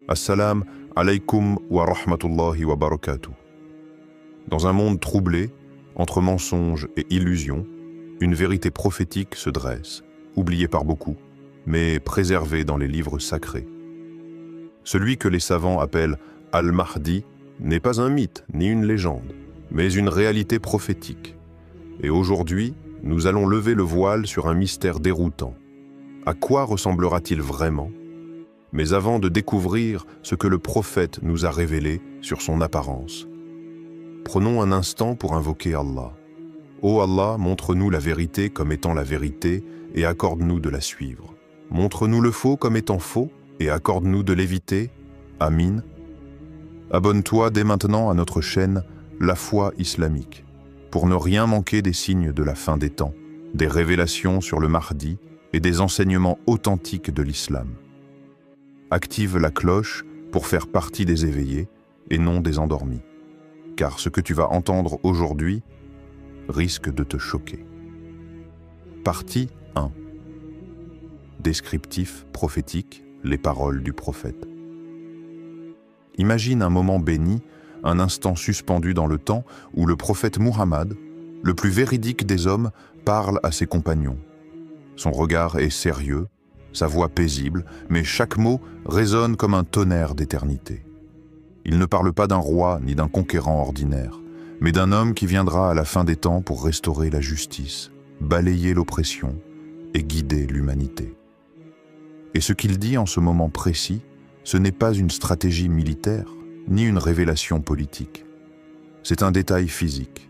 Assalam alaykum wa rahmatullahi wa barakatuh. Dans un monde troublé, entre mensonges et illusions, une vérité prophétique se dresse, oubliée par beaucoup, mais préservée dans les livres sacrés. Celui que les savants appellent Al-Mahdi n'est pas un mythe ni une légende, mais une réalité prophétique. Et aujourd'hui, nous allons lever le voile sur un mystère déroutant. À quoi ressemblera-t-il vraiment ? Mais avant de découvrir ce que le prophète nous a révélé sur son apparence, prenons un instant pour invoquer Allah. Ô Allah, montre-nous la vérité comme étant la vérité et accorde-nous de la suivre. Montre-nous le faux comme étant faux et accorde-nous de l'éviter. Amin. Abonne-toi dès maintenant à notre chaîne La Foi Islamique pour ne rien manquer des signes de la fin des temps, des révélations sur le Mahdi et des enseignements authentiques de l'islam. Active la cloche pour faire partie des éveillés et non des endormis, car ce que tu vas entendre aujourd'hui risque de te choquer. Partie 1. Descriptif prophétique, les paroles du prophète. Imagine un moment béni, un instant suspendu dans le temps où le prophète Muhammad, le plus véridique des hommes, parle à ses compagnons. Son regard est sérieux, sa voix paisible, mais chaque mot résonne comme un tonnerre d'éternité. Il ne parle pas d'un roi ni d'un conquérant ordinaire, mais d'un homme qui viendra à la fin des temps pour restaurer la justice, balayer l'oppression et guider l'humanité. Et ce qu'il dit en ce moment précis, ce n'est pas une stratégie militaire, ni une révélation politique. C'est un détail physique,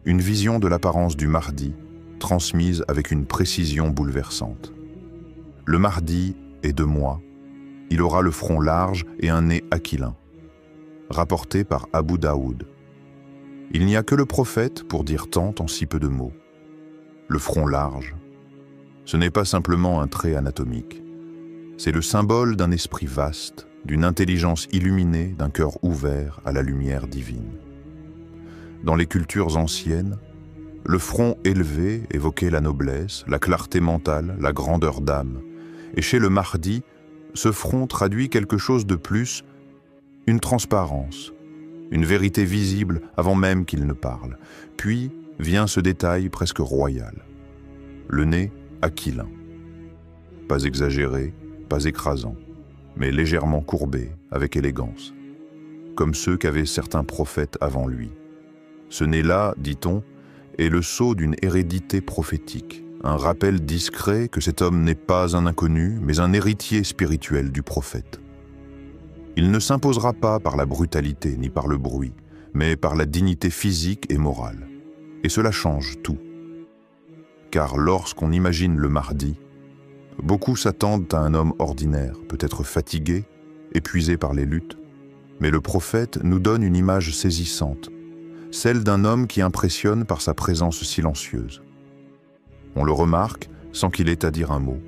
une vision de l'apparence du Mahdi, transmise avec une précision bouleversante. Le Mahdi est de moi, il aura le front large et un nez aquilin. Rapporté par Abu Daoud. Il n'y a que le prophète pour dire tant en si peu de mots. Le front large, ce n'est pas simplement un trait anatomique. C'est le symbole d'un esprit vaste, d'une intelligence illuminée, d'un cœur ouvert à la lumière divine. Dans les cultures anciennes, le front élevé évoquait la noblesse, la clarté mentale, la grandeur d'âme. Et chez le Mahdi, ce front traduit quelque chose de plus, une transparence, une vérité visible avant même qu'il ne parle. Puis vient ce détail presque royal. Le nez aquilin. Pas exagéré, pas écrasant, mais légèrement courbé, avec élégance. Comme ceux qu'avaient certains prophètes avant lui. Ce nez-là, dit-on, est le sceau d'une hérédité prophétique. Un rappel discret que cet homme n'est pas un inconnu, mais un héritier spirituel du prophète. Il ne s'imposera pas par la brutalité ni par le bruit, mais par la dignité physique et morale. Et cela change tout. Car lorsqu'on imagine le Mahdi, beaucoup s'attendent à un homme ordinaire, peut-être fatigué, épuisé par les luttes, mais le prophète nous donne une image saisissante, celle d'un homme qui impressionne par sa présence silencieuse. On le remarque sans qu'il ait à dire un mot.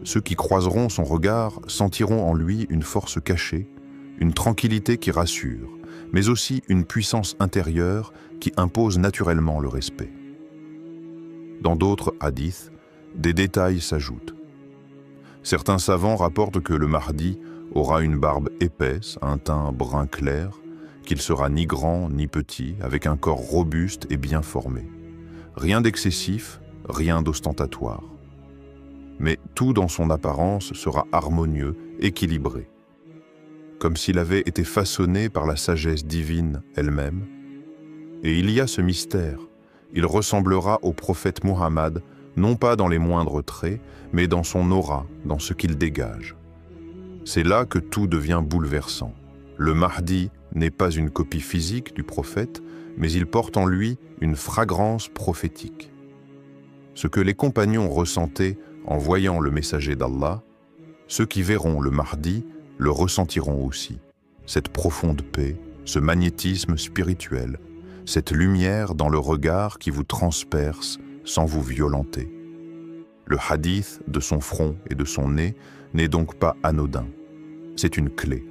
Ceux qui croiseront son regard sentiront en lui une force cachée, une tranquillité qui rassure, mais aussi une puissance intérieure qui impose naturellement le respect. Dans d'autres hadiths, des détails s'ajoutent. Certains savants rapportent que le Mahdi aura une barbe épaisse, un teint brun clair, qu'il sera ni grand ni petit, avec un corps robuste et bien formé. Rien d'excessif, rien d'ostentatoire. Mais tout dans son apparence sera harmonieux, équilibré. Comme s'il avait été façonné par la sagesse divine elle-même. Et il y a ce mystère, il ressemblera au prophète Muhammad, non pas dans les moindres traits, mais dans son aura, dans ce qu'il dégage. C'est là que tout devient bouleversant. Le Mahdi n'est pas une copie physique du prophète, mais il porte en lui une fragrance prophétique. Ce que les compagnons ressentaient en voyant le messager d'Allah, ceux qui verront le Mahdi le ressentiront aussi. Cette profonde paix, ce magnétisme spirituel, cette lumière dans le regard qui vous transperce sans vous violenter. Le hadith de son front et de son nez n'est donc pas anodin. C'est une clé.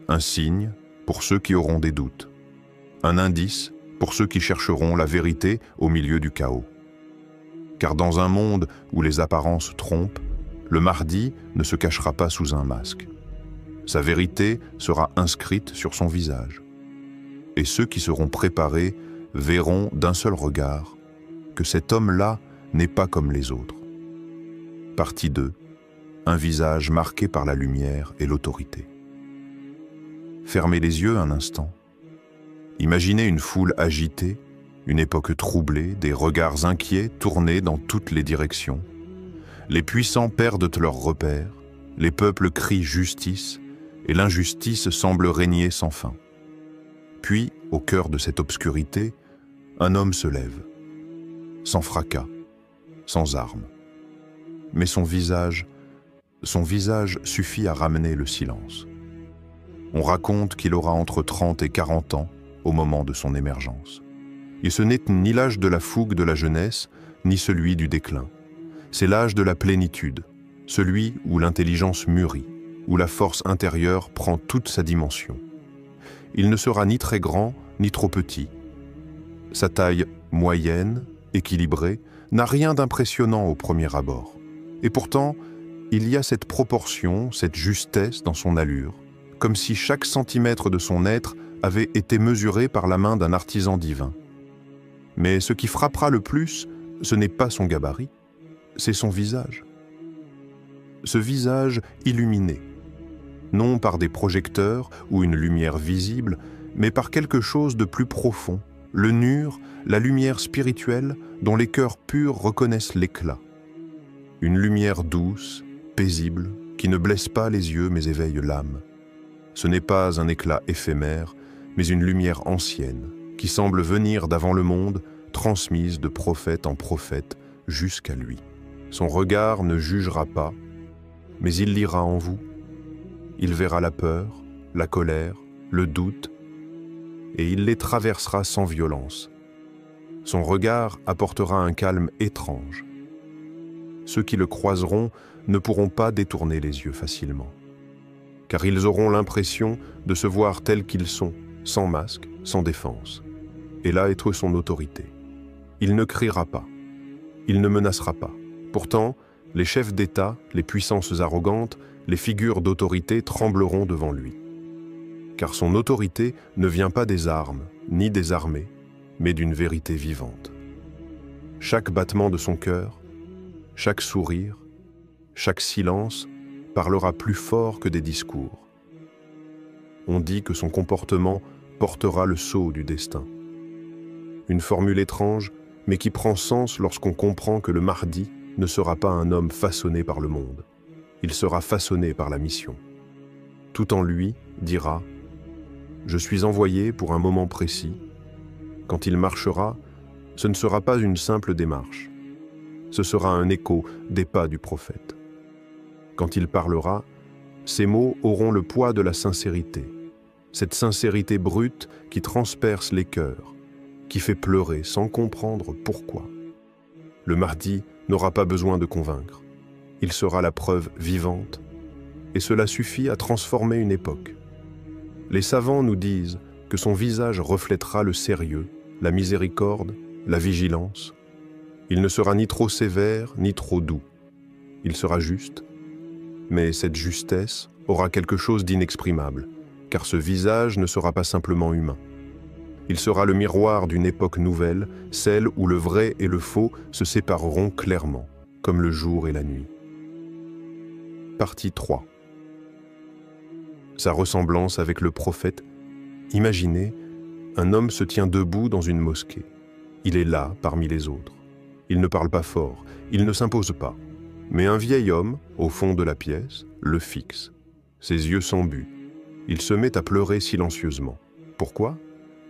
Un signe pour ceux qui auront des doutes. Un indice pour ceux qui chercheront la vérité au milieu du chaos. Car dans un monde où les apparences trompent, le Mahdi ne se cachera pas sous un masque. Sa vérité sera inscrite sur son visage. Et ceux qui seront préparés verront d'un seul regard que cet homme-là n'est pas comme les autres. Partie 2. Un visage marqué par la lumière et l'autorité. Fermez les yeux un instant. Imaginez une foule agitée, une époque troublée, des regards inquiets tournés dans toutes les directions. Les puissants perdent leurs repères, les peuples crient justice, et l'injustice semble régner sans fin. Puis, au cœur de cette obscurité, un homme se lève, sans fracas, sans armes. Mais son visage suffit à ramener le silence. On raconte qu'il aura entre 30 et 40 ans au moment de son émergence. Et ce n'est ni l'âge de la fougue de la jeunesse, ni celui du déclin. C'est l'âge de la plénitude, celui où l'intelligence mûrit, où la force intérieure prend toute sa dimension. Il ne sera ni très grand, ni trop petit. Sa taille moyenne, équilibrée, n'a rien d'impressionnant au premier abord. Et pourtant, il y a cette proportion, cette justesse dans son allure, comme si chaque centimètre de son être avait été mesuré par la main d'un artisan divin. Mais ce qui frappera le plus, ce n'est pas son gabarit, c'est son visage. Ce visage illuminé, non par des projecteurs ou une lumière visible, mais par quelque chose de plus profond, le nur, la lumière spirituelle dont les cœurs purs reconnaissent l'éclat. Une lumière douce, paisible, qui ne blesse pas les yeux mais éveille l'âme. Ce n'est pas un éclat éphémère, mais une lumière ancienne, qui semble venir d'avant le monde, transmise de prophète en prophète jusqu'à lui. Son regard ne jugera pas, mais il lira en vous. Il verra la peur, la colère, le doute, et il les traversera sans violence. Son regard apportera un calme étrange. Ceux qui le croiseront ne pourront pas détourner les yeux facilement, car ils auront l'impression de se voir tels qu'ils sont, sans masque, sans défense. Et là est son autorité. Il ne criera pas, il ne menacera pas. Pourtant, les chefs d'État, les puissances arrogantes, les figures d'autorité trembleront devant lui. Car son autorité ne vient pas des armes, ni des armées, mais d'une vérité vivante. Chaque battement de son cœur, chaque sourire, chaque silence parlera plus fort que des discours. On dit que son comportement portera le sceau du destin. Une formule étrange, mais qui prend sens lorsqu'on comprend que le Mahdi ne sera pas un homme façonné par le monde. Il sera façonné par la mission. Tout en lui dira « Je suis envoyé pour un moment précis. Quand il marchera, ce ne sera pas une simple démarche. Ce sera un écho des pas du prophète. Quand il parlera, ses mots auront le poids de la sincérité, cette sincérité brute qui transperce les cœurs, qui fait pleurer sans comprendre pourquoi. Le Mahdi n'aura pas besoin de convaincre. Il sera la preuve vivante, et cela suffit à transformer une époque. Les savants nous disent que son visage reflètera le sérieux, la miséricorde, la vigilance. Il ne sera ni trop sévère, ni trop doux. Il sera juste, mais cette justesse aura quelque chose d'inexprimable, car ce visage ne sera pas simplement humain. Il sera le miroir d'une époque nouvelle, celle où le vrai et le faux se sépareront clairement, comme le jour et la nuit. Partie 3. Sa ressemblance avec le prophète. Imaginez, un homme se tient debout dans une mosquée. Il est là parmi les autres. Il ne parle pas fort, il ne s'impose pas. Mais un vieil homme, au fond de la pièce, le fixe. Ses yeux s'embuent. Il se met à pleurer silencieusement. Pourquoi ?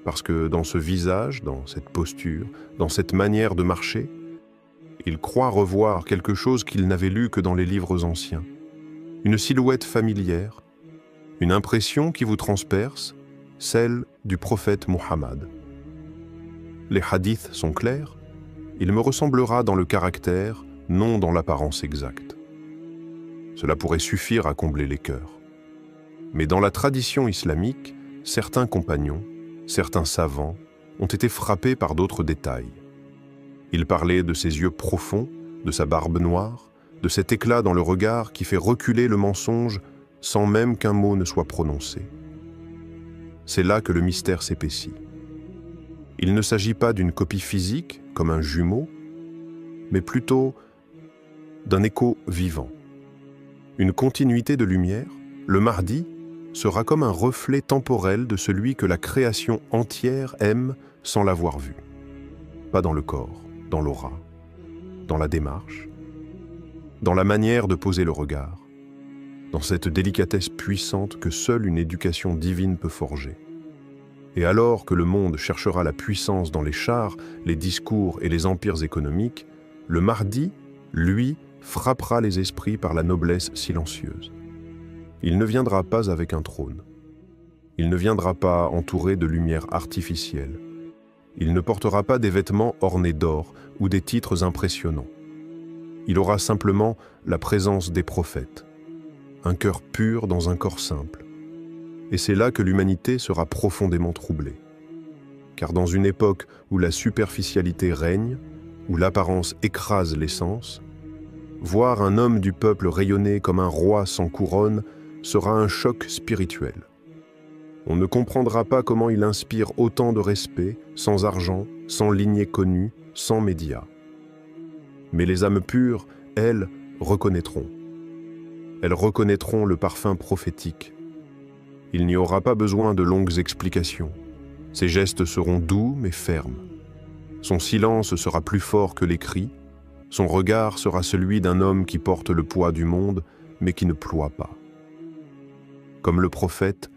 Parce que dans ce visage, dans cette posture, dans cette manière de marcher, il croit revoir quelque chose qu'il n'avait lu que dans les livres anciens. Une silhouette familière, une impression qui vous transperce, celle du prophète Muhammad. Les hadiths sont clairs, il me ressemblera dans le caractère, non dans l'apparence exacte. Cela pourrait suffire à combler les cœurs. Mais dans la tradition islamique, certains compagnons, certains savants, ont été frappés par d'autres détails. Ils parlaient de ses yeux profonds, de sa barbe noire, de cet éclat dans le regard qui fait reculer le mensonge sans même qu'un mot ne soit prononcé. C'est là que le mystère s'épaissit. Il ne s'agit pas d'une copie physique, comme un jumeau, mais plutôt d'un écho vivant. Une continuité de lumière, le Mahdi sera comme un reflet temporel de celui que la création entière aime sans l'avoir vu. Pas dans le corps, dans l'aura, dans la démarche, dans la manière de poser le regard, dans cette délicatesse puissante que seule une éducation divine peut forger. Et alors que le monde cherchera la puissance dans les chars, les discours et les empires économiques, le Mahdi, lui, frappera les esprits par la noblesse silencieuse. Il ne viendra pas avec un trône. Il ne viendra pas entouré de lumière artificielle. Il ne portera pas des vêtements ornés d'or ou des titres impressionnants. Il aura simplement la présence des prophètes, un cœur pur dans un corps simple. Et c'est là que l'humanité sera profondément troublée. Car dans une époque où la superficialité règne, où l'apparence écrase l'essence, voir un homme du peuple rayonner comme un roi sans couronne sera un choc spirituel. On ne comprendra pas comment il inspire autant de respect, sans argent, sans lignée connue, sans médias. Mais les âmes pures, elles, reconnaîtront. Elles reconnaîtront le parfum prophétique. Il n'y aura pas besoin de longues explications. Ses gestes seront doux mais fermes. Son silence sera plus fort que les cris. Son regard sera celui d'un homme qui porte le poids du monde mais qui ne ploie pas. Comme le prophète,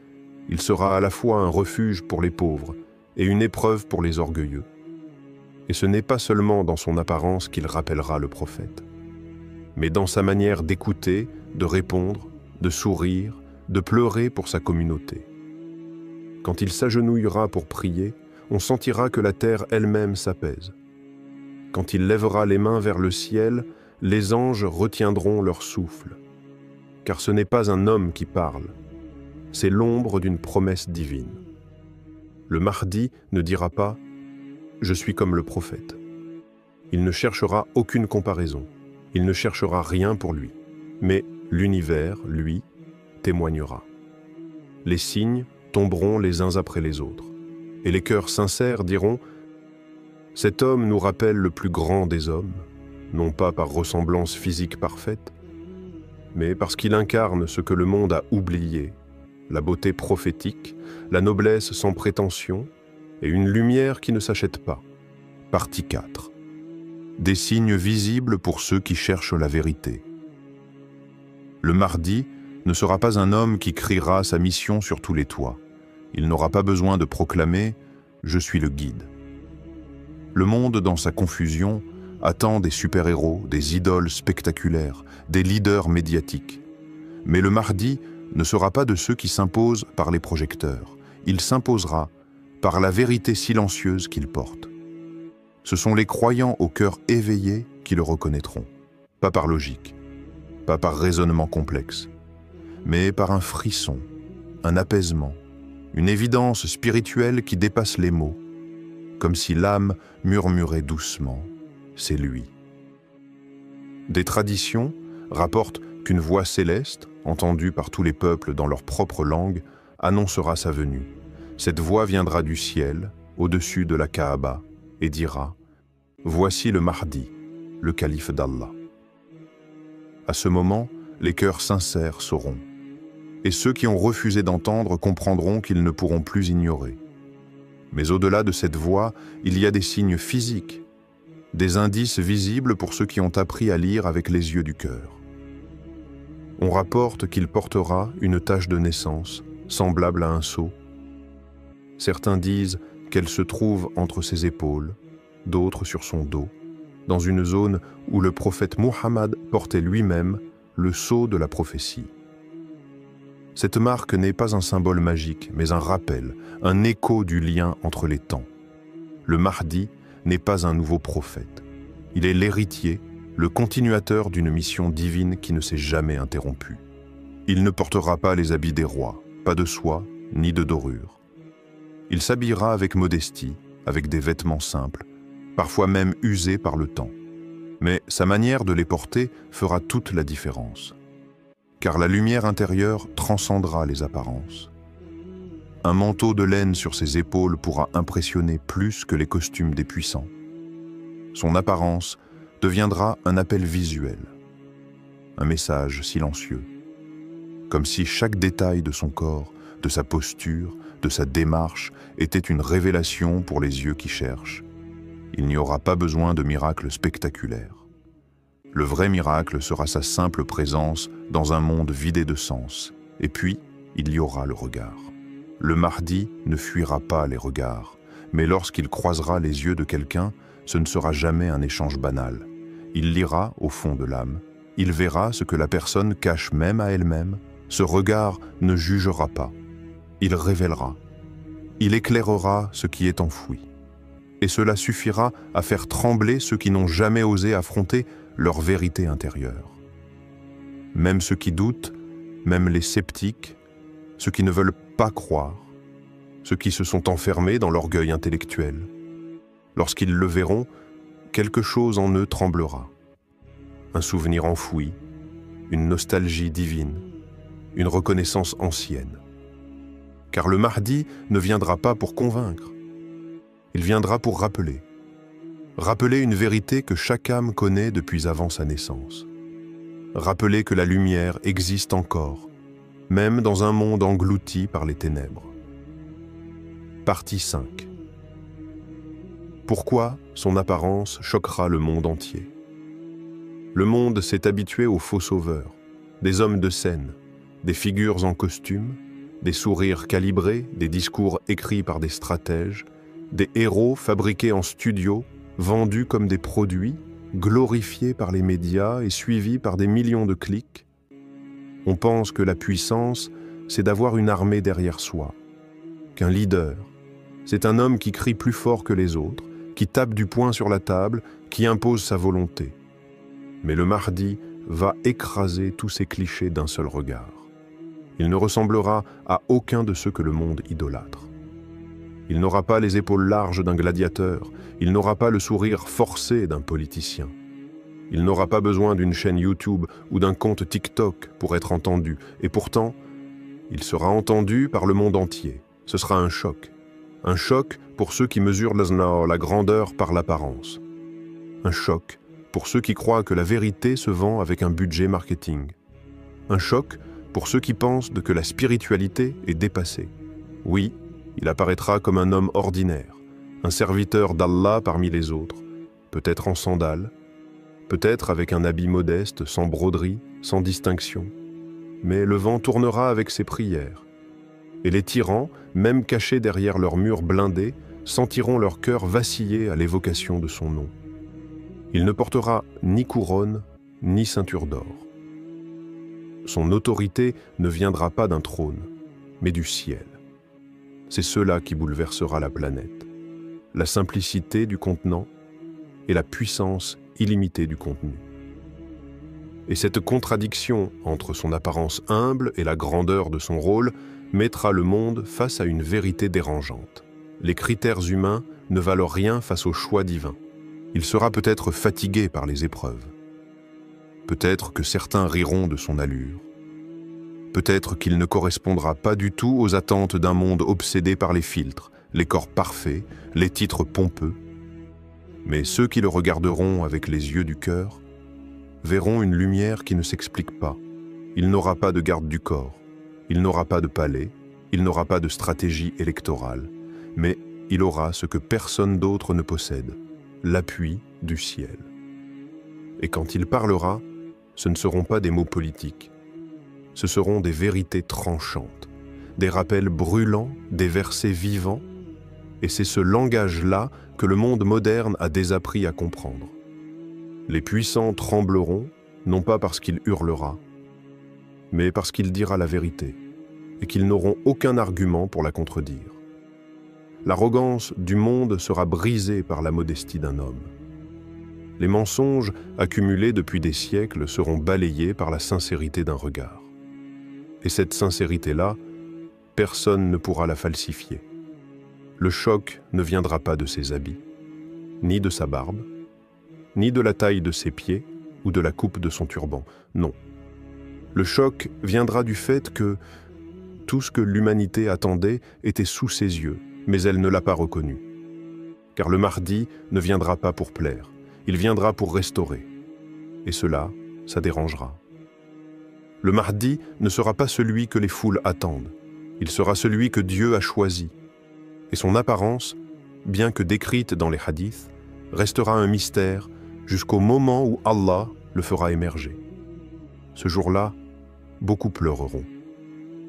il sera à la fois un refuge pour les pauvres et une épreuve pour les orgueilleux. Et ce n'est pas seulement dans son apparence qu'il rappellera le prophète, mais dans sa manière d'écouter, de répondre, de sourire, de pleurer pour sa communauté. Quand il s'agenouillera pour prier, on sentira que la terre elle-même s'apaise. Quand il lèvera les mains vers le ciel, les anges retiendront leur souffle. Car ce n'est pas un homme qui parle, c'est l'ombre d'une promesse divine. Le Mahdi ne dira pas « Je suis comme le prophète ». Il ne cherchera aucune comparaison, il ne cherchera rien pour lui. Mais l'univers, lui, témoignera. Les signes tomberont les uns après les autres, et les cœurs sincères diront « Cet homme nous rappelle le plus grand des hommes, non pas par ressemblance physique parfaite, mais parce qu'il incarne ce que le monde a oublié, la beauté prophétique, la noblesse sans prétention et une lumière qui ne s'achète pas. » Partie 4. Des signes visibles pour ceux qui cherchent la vérité. Le Mahdi ne sera pas un homme qui criera sa mission sur tous les toits. Il n'aura pas besoin de proclamer « Je suis le guide ». Le monde, dans sa confusion, attend des super-héros, des idoles spectaculaires, des leaders médiatiques. Mais le Mahdi ne sera pas de ceux qui s'imposent par les projecteurs. Il s'imposera par la vérité silencieuse qu'il porte. Ce sont les croyants au cœur éveillé qui le reconnaîtront, pas par logique, pas par raisonnement complexe, mais par un frisson, un apaisement, une évidence spirituelle qui dépasse les mots, comme si l'âme murmurait doucement « c'est lui ». Des traditions rapportent qu'une voix céleste, entendue par tous les peuples dans leur propre langue, annoncera sa venue. Cette voix viendra du ciel, au-dessus de la Kaaba, et dira « Voici le Mahdi, le calife d'Allah ». À ce moment, les cœurs sincères sauront, et ceux qui ont refusé d'entendre comprendront qu'ils ne pourront plus ignorer. Mais au-delà de cette voix, il y a des signes physiques, des indices visibles pour ceux qui ont appris à lire avec les yeux du cœur. On rapporte qu'il portera une tache de naissance, semblable à un sceau. Certains disent qu'elle se trouve entre ses épaules, d'autres sur son dos, dans une zone où le prophète Muhammad portait lui-même le sceau de la prophétie. Cette marque n'est pas un symbole magique, mais un rappel, un écho du lien entre les temps. Le Mahdi n'est pas un nouveau prophète. Il est l'héritier, le continuateur d'une mission divine qui ne s'est jamais interrompue. Il ne portera pas les habits des rois, pas de soie, ni de dorure. Il s'habillera avec modestie, avec des vêtements simples, parfois même usés par le temps. Mais sa manière de les porter fera toute la différence. car la lumière intérieure transcendra les apparences. Un manteau de laine sur ses épaules pourra impressionner plus que les costumes des puissants. Son apparence deviendra un appel visuel, un message silencieux, comme si chaque détail de son corps, de sa posture, de sa démarche était une révélation pour les yeux qui cherchent. Il n'y aura pas besoin de miracles spectaculaires. Le vrai miracle sera sa simple présence dans un monde vidé de sens. Et puis, il y aura le regard. Le Mahdi ne fuira pas les regards, mais lorsqu'il croisera les yeux de quelqu'un, ce ne sera jamais un échange banal. Il lira au fond de l'âme. Il verra ce que la personne cache même à elle-même. Ce regard ne jugera pas. Il révélera. Il éclairera ce qui est enfoui. Et cela suffira à faire trembler ceux qui n'ont jamais osé affronter leur vérité intérieure. Même ceux qui doutent, même les sceptiques, ceux qui ne veulent pas croire, ceux qui se sont enfermés dans l'orgueil intellectuel. Lorsqu'ils le verront, quelque chose en eux tremblera. Un souvenir enfoui, une nostalgie divine, une reconnaissance ancienne. Car le Mahdi ne viendra pas pour convaincre. Il viendra pour rappeler. Rappeler une vérité que chaque âme connaît depuis avant sa naissance. Rappeler que la lumière existe encore, même dans un monde englouti par les ténèbres. Partie 5. Pourquoi son apparence choquera le monde entier? Le monde s'est habitué aux faux sauveurs, des hommes de scène, des figures en costume, des sourires calibrés, des discours écrits par des stratèges, des héros fabriqués en studio, vendus comme des produits, glorifiés par les médias et suivis par des millions de clics. On pense que la puissance, c'est d'avoir une armée derrière soi, qu'un leader, c'est un homme qui crie plus fort que les autres, qui tape du poing sur la table, qui impose sa volonté. Mais le Mahdi va écraser tous ces clichés d'un seul regard. Il ne ressemblera à aucun de ceux que le monde idolâtre. Il n'aura pas les épaules larges d'un gladiateur, il n'aura pas le sourire forcé d'un politicien. Il n'aura pas besoin d'une chaîne YouTube ou d'un compte TikTok pour être entendu, et pourtant, il sera entendu par le monde entier. Ce sera un choc. Un choc pour ceux qui mesurent la grandeur par l'apparence. Un choc pour ceux qui croient que la vérité se vend avec un budget marketing. Un choc pour ceux qui pensent que la spiritualité est dépassée. Oui, il apparaîtra comme un homme ordinaire, un serviteur d'Allah parmi les autres, peut-être en sandales, peut-être avec un habit modeste, sans broderie, sans distinction. Mais le vent tournera avec ses prières. Et les tyrans, même cachés derrière leurs murs blindés, sentiront leur cœur vaciller à l'évocation de son nom. Il ne portera ni couronne, ni ceinture d'or. Son autorité ne viendra pas d'un trône, mais du ciel. C'est cela qui bouleversera la planète. La simplicité du contenant et la puissance illimitée du contenu. Et cette contradiction entre son apparence humble et la grandeur de son rôle mettra le monde face à une vérité dérangeante. Les critères humains ne valent rien face au choix divin. Il sera peut-être fatigué par les épreuves. Peut-être que certains riront de son allure. Peut-être qu'il ne correspondra pas du tout aux attentes d'un monde obsédé par les filtres, les corps parfaits, les titres pompeux. Mais ceux qui le regarderont avec les yeux du cœur verront une lumière qui ne s'explique pas. Il n'aura pas de garde du corps, il n'aura pas de palais, il n'aura pas de stratégie électorale, mais il aura ce que personne d'autre ne possède, l'appui du ciel. Et quand il parlera, ce ne seront pas des mots politiques, ce seront des vérités tranchantes, des rappels brûlants, des versets vivants, et c'est ce langage-là que le monde moderne a désappris à comprendre. Les puissants trembleront, non pas parce qu'il hurlera, mais parce qu'il dira la vérité, et qu'ils n'auront aucun argument pour la contredire. L'arrogance du monde sera brisée par la modestie d'un homme. Les mensonges accumulés depuis des siècles seront balayés par la sincérité d'un regard. Et cette sincérité-là, personne ne pourra la falsifier. Le choc ne viendra pas de ses habits, ni de sa barbe, ni de la taille de ses pieds ou de la coupe de son turban. Non. Le choc viendra du fait que tout ce que l'humanité attendait était sous ses yeux, mais elle ne l'a pas reconnu. Car le Mahdi ne viendra pas pour plaire, il viendra pour restaurer. Et cela, ça dérangera. Le Mahdi ne sera pas celui que les foules attendent, il sera celui que Dieu a choisi. Et son apparence, bien que décrite dans les hadiths, restera un mystère jusqu'au moment où Allah le fera émerger. Ce jour-là, beaucoup pleureront.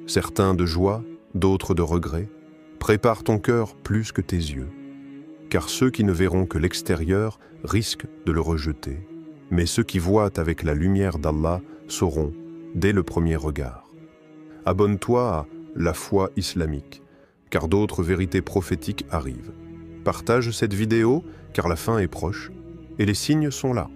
Certains de joie, d'autres de regret. Prépare ton cœur plus que tes yeux. Car ceux qui ne verront que l'extérieur risquent de le rejeter. Mais ceux qui voient avec la lumière d'Allah sauront dès le premier regard. Abonne-toi à la foi islamique, car d'autres vérités prophétiques arrivent. Partage cette vidéo, car la fin est proche, et les signes sont là.